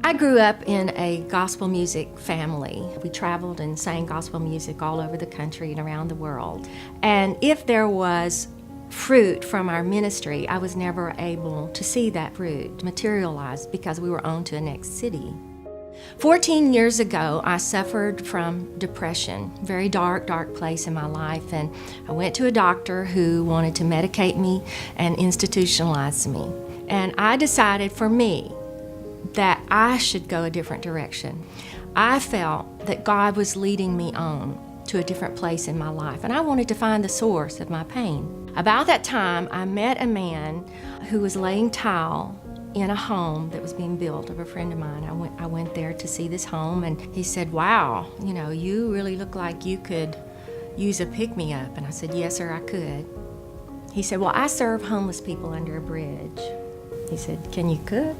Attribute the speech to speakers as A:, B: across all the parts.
A: I grew up in a gospel music family. We traveled and sang gospel music all over the country and around the world. And if there was fruit from our ministry, I was never able to see that fruit materialize because we were on to the next city. 14 years ago, I suffered from depression, very dark place in my life, and I went to a doctor who wanted to medicate me and institutionalize me. And I decided for me that I should go a different direction. I felt that God was leading me on to a different place in my life, and I wanted to find the source of my pain. About that time, I met a man who was laying tile in a home that was being built of a friend of mine. I went there to see this home, and he said, "Wow, you really look like you could use a pick-me-up." And I said, "Yes, sir, I could." He said, "Well, I serve homeless people under a bridge." He said, "Can you cook?"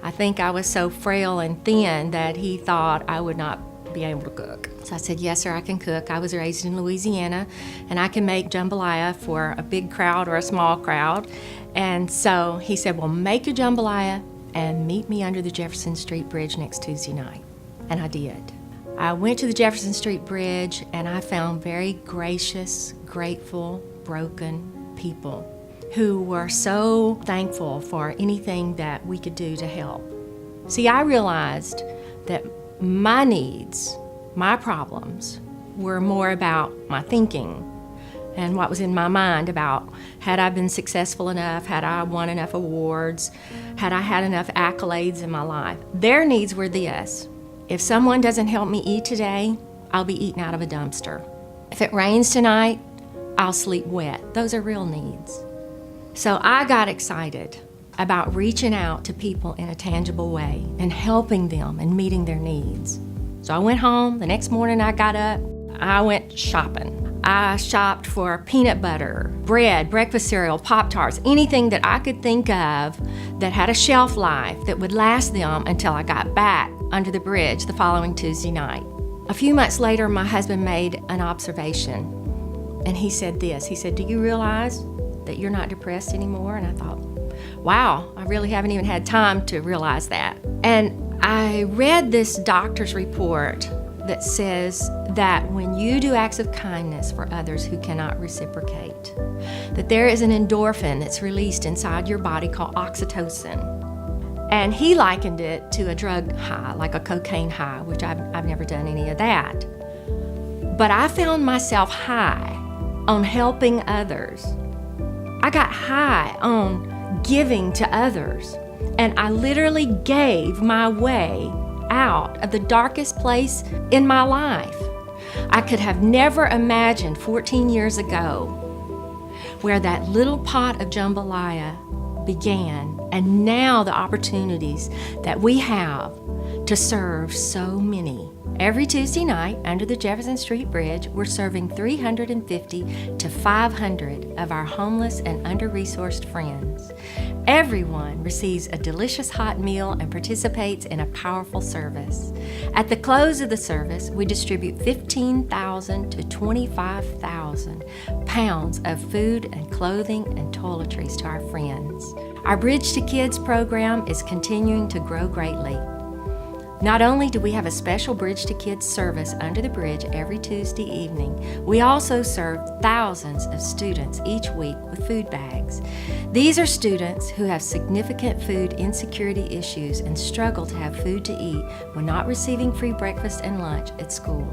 A: I think I was so frail and thin that he thought I would not be able to cook. So I said, "Yes, sir, I can cook. I was raised in Louisiana, and I can make jambalaya for a big crowd or a small crowd." And so he said, "Well, make your jambalaya and meet me under the Jefferson Street Bridge next Tuesday night." And I did. I went to the Jefferson Street Bridge, and I found very gracious, grateful, broken people who were so thankful for anything that we could do to help. See, I realized that my needs, my problems, were more about my thinking and what was in my mind about had I been successful enough, had I won enough awards, had I had enough accolades in my life. Their needs were this: if someone doesn't help me eat today, I'll be eaten out of a dumpster. If it rains tonight, I'll sleep wet. Those are real needs. So I got excited about reaching out to people in a tangible way and helping them and meeting their needs. So I went home. The next morning I got up, I went shopping. I shopped for peanut butter, bread, breakfast cereal, Pop-Tarts, anything that I could think of that had a shelf life that would last them until I got back under the bridge the following Tuesday night. A few months later, my husband made an observation, and he said this. He said, "Do you realize that you're not depressed anymore?" And I thought, wow, I really haven't even had time to realize that. And I read this doctor's report that says that when you do acts of kindness for others who cannot reciprocate, that there is an endorphin that's released inside your body called oxytocin. And he likened it to a drug high, like a cocaine high, which I've never done any of that. But I found myself high on helping others. I got high on giving to others, and I literally gave my way out of the darkest place in my life. I could have never imagined 14 years ago where that little pot of jambalaya began, and now the opportunities that we have to serve so many. Every Tuesday night under the Jefferson Street Bridge, we're serving 350 to 500 of our homeless and under-resourced friends. Everyone receives a delicious hot meal and participates in a powerful service. At the close of the service, we distribute 15,000 to 25,000 pounds of food and clothing and toiletries to our friends. Our Bridge to Kids program is continuing to grow greatly. Not only do we have a special Bridge to Kids service under the bridge every Tuesday evening, we also serve thousands of students each week with food bags. These are students who have significant food insecurity issues and struggle to have food to eat when not receiving free breakfast and lunch at school.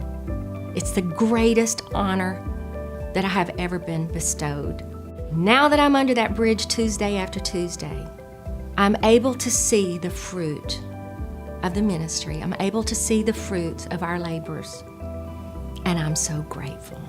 A: It's the greatest honor that I have ever been bestowed. Now that I'm under that bridge Tuesday after Tuesday, I'm able to see the fruit of the ministry. I'm able to see the fruits of our labors, and I'm so grateful.